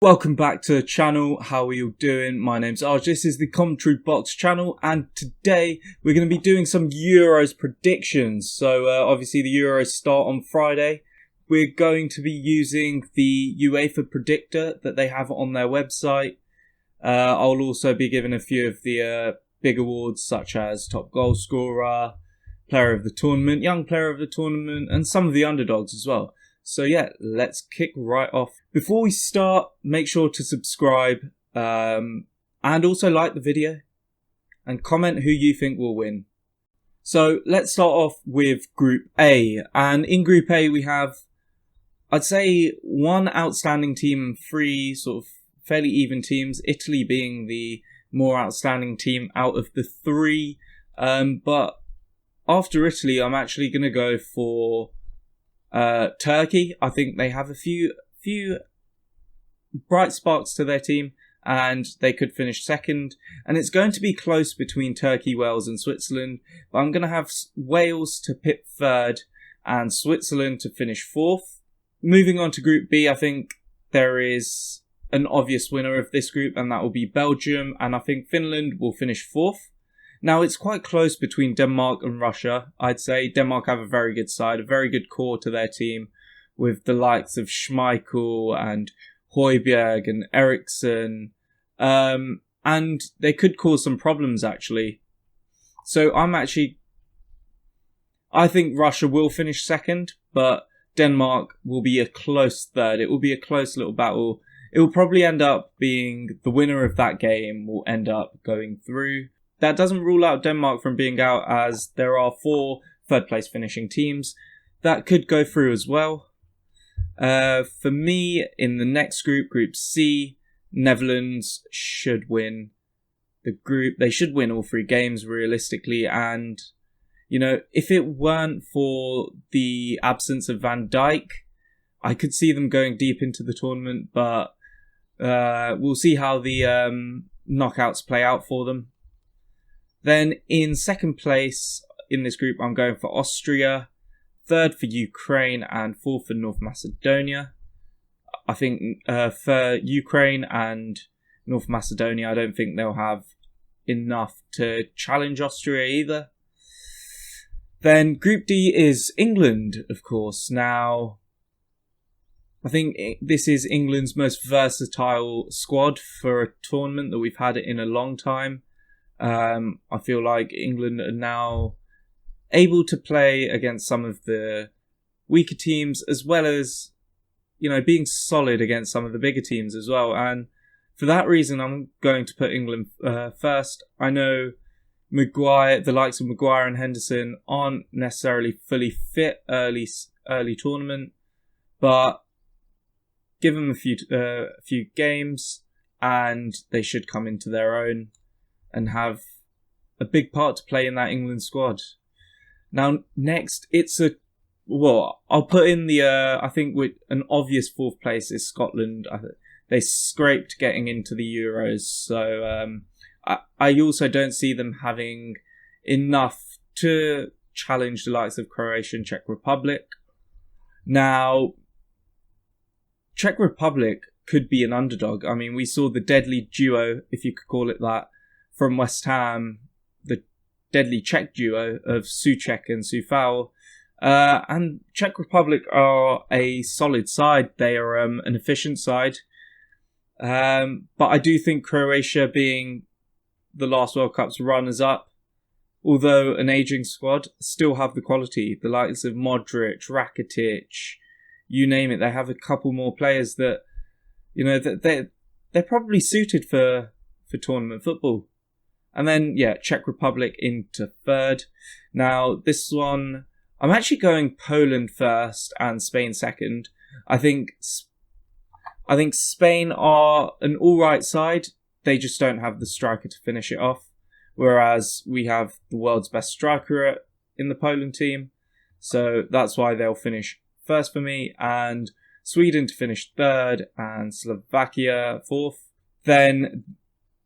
Welcome back to the channel. How are you doing? My name's Arj. This is the Commentary Box channel, and today we're going to be doing some Euros predictions. So obviously the Euros start on Friday. We're going to be using the UEFA predictor that they have on their website. I'll also be giving a few of the big awards such as top goal scorer, player of the tournament, young player of the tournament, and some of the underdogs as well. So yeah, let's kick right off. Before we start, make sure to subscribe and also like the video and comment who you think will win. So let's start off with Group A. And in Group A we have, I'd say, one outstanding team and three sort of fairly even teams, Italy being the more outstanding team out of the three. But after Italy, I'm actually going to go for Turkey. I think they have a few bright sparks to their team, and they could finish second. And it's going to be close between Turkey, Wales, and Switzerland. But I'm going to have Wales to pip third and Switzerland to finish fourth. Moving on to Group B, I think there is an obvious winner of this group, and that will be Belgium. And I think Finland will finish fourth. Now, it's quite close between Denmark and Russia. I'd say Denmark have a very good side, a very good core to their team, with the likes of Schmeichel and Højbjerg and Eriksen. And they could cause some problems, actually. So I think Russia will finish second, but Denmark will be a close third. It will be a close little battle. It will probably end up being the winner of that game will end up going through. That doesn't rule out Denmark from being out, as there are 4 third place finishing teams that could go through as well. For me, in the next group, Group C, Netherlands should win the group. They should win all 3 games realistically. And, you know, if it weren't for the absence of Van Dijk, I could see them going deep into the tournament. But we'll see how the knockouts play out for them. Then in second place in this group, I'm going for Austria, third for Ukraine, and fourth for North Macedonia. I think for Ukraine and North Macedonia, I don't think they'll have enough to challenge Austria either. Then Group D is England, of course. Now, I think this is England's most versatile squad for a tournament that we've had in a long time. I feel like England are now able to play against some of the weaker teams, as well as, you know, being solid against some of the bigger teams as well. And for that reason, I'm going to put England first. I know the likes of Maguire and Henderson aren't necessarily fully fit early tournament, but give them a few games and they should come into their own and have a big part to play in that England squad. Now, next, I'll put in I think with an obvious fourth place is Scotland. They scraped getting into the Euros, so I also don't see them having enough to challenge the likes of Croatia and Czech Republic. Now, Czech Republic could be an underdog. I mean, we saw the deadly duo, if you could call it that, from West Ham, the deadly Czech duo of Souček and Soufal. And Czech Republic are a solid side. They are an efficient side. But I do think Croatia, being the last World Cup's runners-up, although an ageing squad, still have the quality. The likes of Modric, Rakitic, you name it. They have a couple more players that, you know, that they're probably suited for tournament football. And then, yeah, Czech Republic into third. Now, this one, I'm actually going Poland first and Spain second. I think Spain are an all-right side. They just don't have the striker to finish it off. Whereas we have the world's best striker in the Poland team. So that's why they'll finish first for me. And Sweden to finish third and Slovakia fourth. Then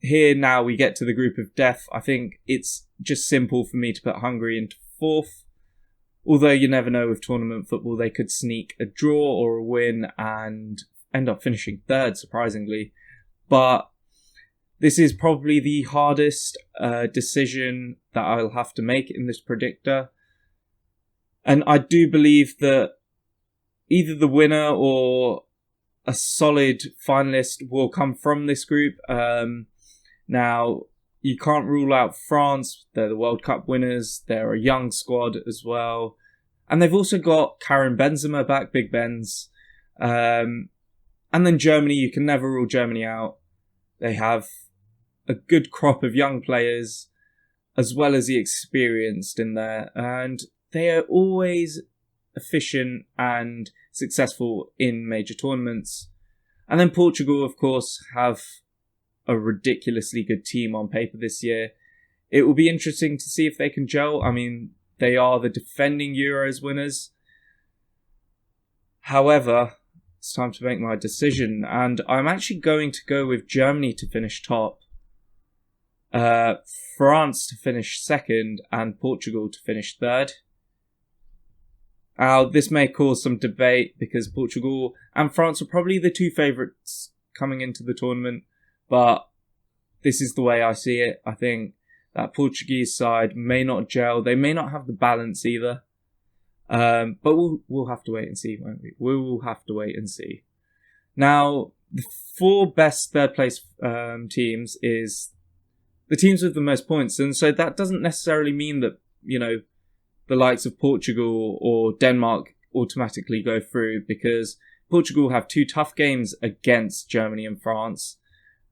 here now we get to the group of death. I think it's just simple for me to put Hungary into fourth. Although you never know with tournament football, they could sneak a draw or a win and end up finishing third, surprisingly. But this is probably the hardest decision that I'll have to make in this predictor. And I do believe that either the winner or a solid finalist will come from this group. Now, you can't rule out France. They're the World Cup winners. They're a young squad as well. And they've also got Karim Benzema back, Big Benz. And then Germany, you can never rule Germany out. They have a good crop of young players, as well as the experienced in there. And they are always efficient and successful in major tournaments. And then Portugal, of course, have a ridiculously good team on paper this year. It will be interesting to see if they can gel. I mean, they are the defending Euros winners. However, it's time to make my decision. And I'm actually going to go with Germany to finish top, France to finish second, and Portugal to finish third. Now, this may cause some debate because Portugal and France are probably the two favourites coming into the tournament, but this is the way I see it. I think that Portuguese side may not gel. They may not have the balance either. But we'll have to wait and see, won't we? We will have to wait and see. Now, the 4 best third place teams is the teams with the most points, and so that doesn't necessarily mean that, you know, the likes of Portugal or Denmark automatically go through, because Portugal have 2 tough games against Germany and France,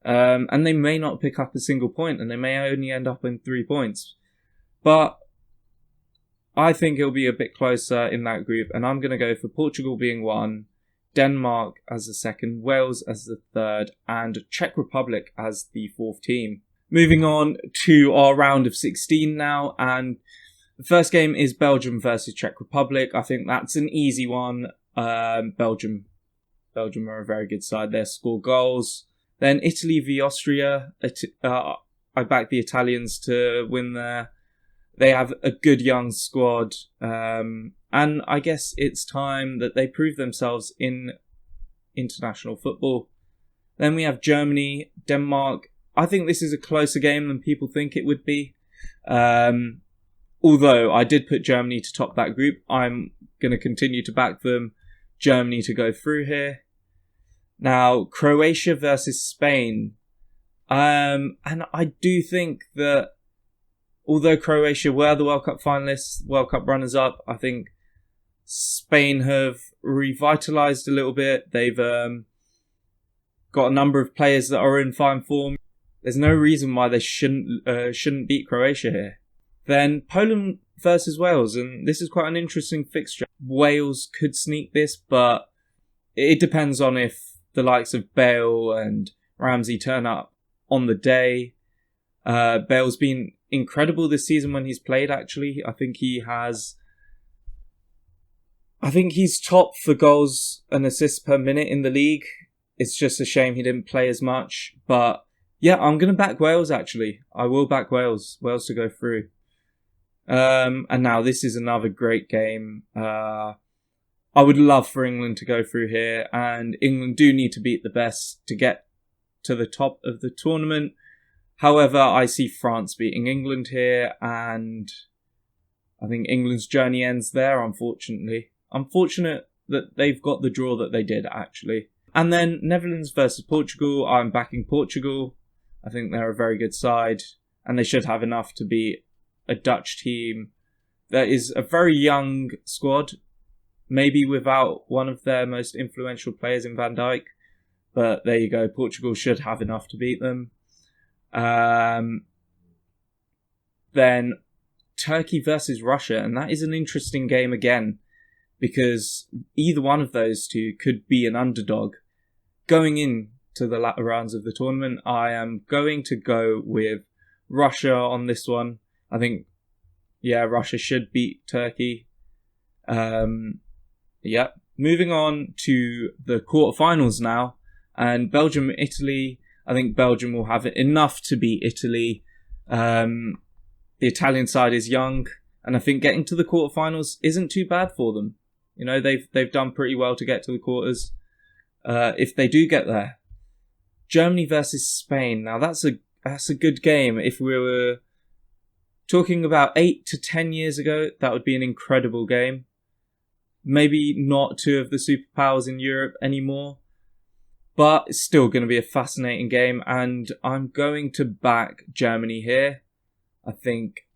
and they may not pick up a single point, and they may only end up in 3 points. But I think it'll be a bit closer in that group, and I'm going to go for Portugal being 1, Denmark as the 2nd, Wales as the 3rd, and Czech Republic as the 4th team. Moving on to our round of 16 now, and the first game is Belgium versus Czech Republic. I think that's an easy one. Belgium are a very good side. They score goals. Then Italy v Austria. I back the Italians to win there. They have a good young squad. And I guess it's time that they prove themselves in international football. Then we have Germany, Denmark. I think this is a closer game than people think it would be. Although I did put Germany to top that group, I'm going to continue to back them. Germany to go through here. Now, Croatia versus Spain. And I do think that although Croatia were the World Cup finalists, World Cup runners-up, I think Spain have revitalised a little bit. They've got a number of players that are in fine form. There's no reason why they shouldn't beat Croatia here. Then Poland versus Wales, and this is quite an interesting fixture. Wales could sneak this, but it depends on if the likes of Bale and Ramsey turn up on the day. Bale's been incredible this season when he's played, actually. I think he's top for goals and assists per minute in the league. It's just a shame he didn't play as much. But yeah, I'm going to back Wales, actually. I will back Wales to go through. And now this is another great game. I would love for England to go through here, and England do need to beat the best to get to the top of the tournament. However, I see France beating England here, and I think England's journey ends there, unfortunately. Unfortunate that they've got the draw that they did, actually. And then Netherlands versus Portugal. I'm backing Portugal. I think they're a very good side, and they should have enough to beat a Dutch team that is a very young squad, maybe without one of their most influential players in Van Dijk. But there you go, Portugal should have enough to beat them. Then Turkey versus Russia, and that is an interesting game again, because either one of those two could be an underdog. Going into the latter rounds of the tournament, I am going to go with Russia on this one. I think, Russia should beat Turkey. Moving on to the quarterfinals now. And Belgium, Italy. I think Belgium will have enough to beat Italy. The Italian side is young, and I think getting to the quarterfinals isn't too bad for them. You know, they've done pretty well to get to the quarters. if they do get there. Germany versus Spain. Now that's a good game. If we were talking about 8 to 10 years ago, that would be an incredible game. Maybe not two of the superpowers in Europe anymore, but it's still going to be a fascinating game, and I'm going to back Germany here. I think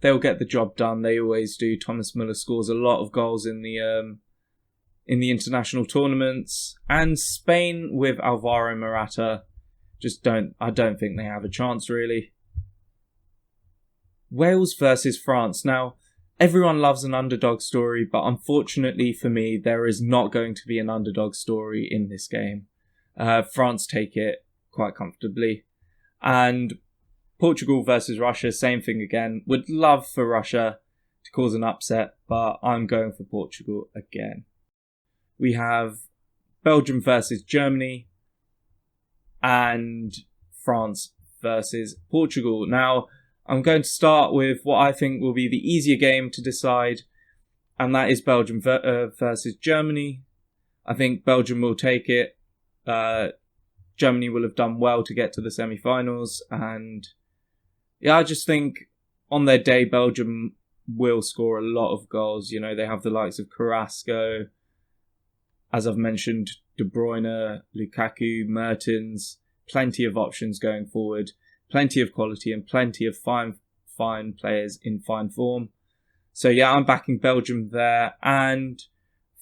they'll get the job done. They always do. Thomas Müller scores a lot of goals in the international tournaments, and Spain with Alvaro Morata I don't think they have a chance really. Wales versus France. Now, everyone loves an underdog story, but unfortunately for me, there is not going to be an underdog story in this game. France take it quite comfortably. And Portugal versus Russia, same thing again. Would love for Russia to cause an upset, but I'm going for Portugal again. We have Belgium versus Germany and France versus Portugal. Now, I'm going to start with what I think will be the easier game to decide, and that is Belgium versus Germany. I think Belgium will take it. Germany will have done well to get to the semi-finals, and I just think on their day, Belgium will score a lot of goals. You know, they have the likes of Carrasco, as I've mentioned, De Bruyne, Lukaku, Mertens, plenty of options going forward. Plenty of quality and plenty of fine players in fine form. So I'm backing Belgium there. And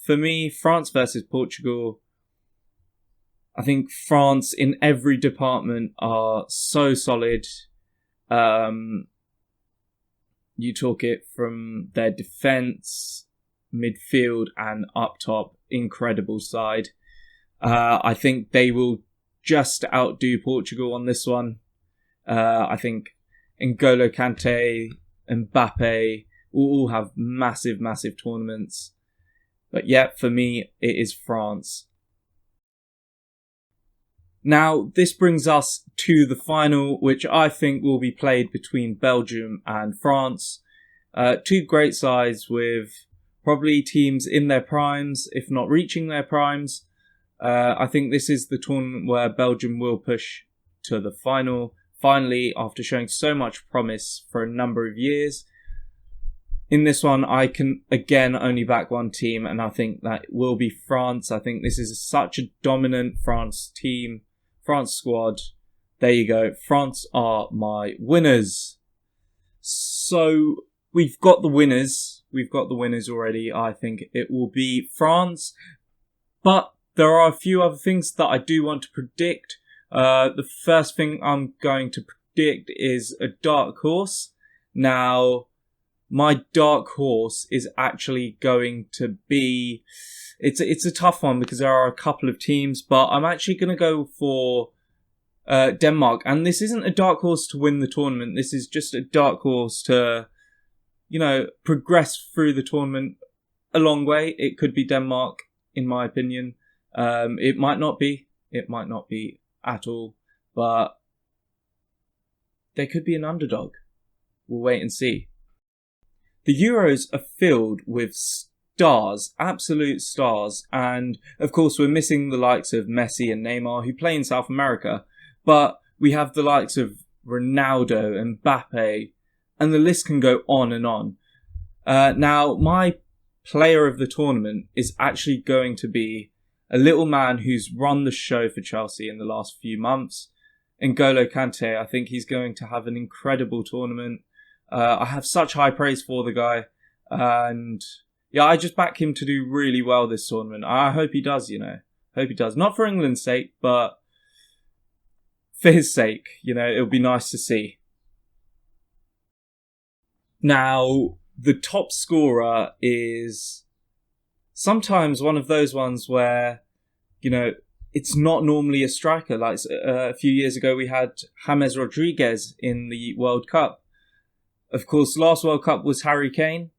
for me, France versus Portugal, I think France in every department are so solid. You talk it from their defence, midfield and up top, incredible side. I think they will just outdo Portugal on this one. I think N'Golo Kante, Mbappe will all have massive tournaments. But for me, it is France. Now, this brings us to the final, which I think will be played between Belgium and France. Two great sides with probably teams in their primes, if not reaching their primes. I think this is the tournament where Belgium will push to the final. Finally, after showing so much promise for a number of years. In this one, I can again only back one team, and I think that will be France. I think this is such a dominant France team, France squad. There you go. France are my winners. So we've got the winners. We've got the winners already. I think it will be France. But there are a few other things that I do want to predict. The first thing I'm going to predict is a dark horse. Now, my dark horse is actually going to be... It's a tough one because there are a couple of teams, but I'm actually going to go for Denmark. And this isn't a dark horse to win the tournament. This is just a dark horse to, progress through the tournament a long way. It could be Denmark, in my opinion. It might not be. It might not be at all, but they could be an underdog. We'll wait and see. The Euros are filled with stars, absolute stars, and of course we're missing the likes of Messi and Neymar who play in South America, but we have the likes of Ronaldo and Mbappe, and the list can go on and on. Now, my player of the tournament is actually going to be a little man who's run the show for Chelsea in the last few months. N'Golo Kante, I think he's going to have an incredible tournament. I have such high praise for the guy. And I just back him to do really well this tournament. I hope he does, Hope he does. Not for England's sake, but for his sake. It'll be nice to see. Now, the top scorer is sometimes one of those ones where, it's not normally a striker. Like a few years ago, we had James Rodriguez in the World Cup. Of course, last World Cup was Harry Kane.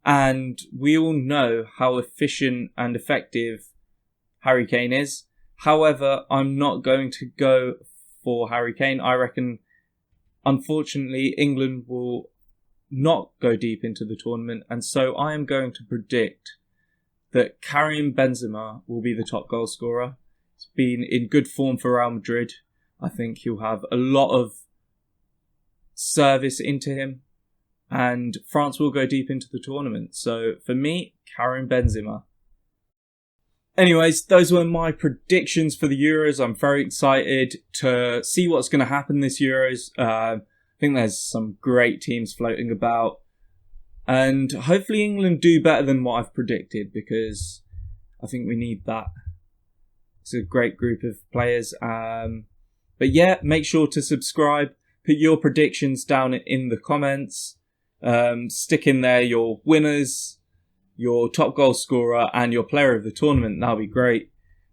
And we all know how efficient and effective Harry Kane is. However, I'm not going to go for Harry Kane. I reckon, unfortunately, England will not go deep into the tournament. And so I am going to predict that Karim Benzema will be the top goal scorer. He's been in good form for Real Madrid. I think he'll have a lot of service into him, and France will go deep into the tournament. So for me, Karim Benzema. Anyways, those were my predictions for the Euros. I'm very excited to see what's going to happen this Euros. I think there's some great teams floating about. And hopefully England do better than what I've predicted, because I think we need that. It's a great group of players. But yeah, make sure to subscribe. Put your predictions down in the comments. Stick in there your winners, your top goal scorer, and your player of the tournament. That'll be great.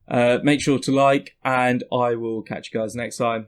Make sure to like, and I will catch you guys next time.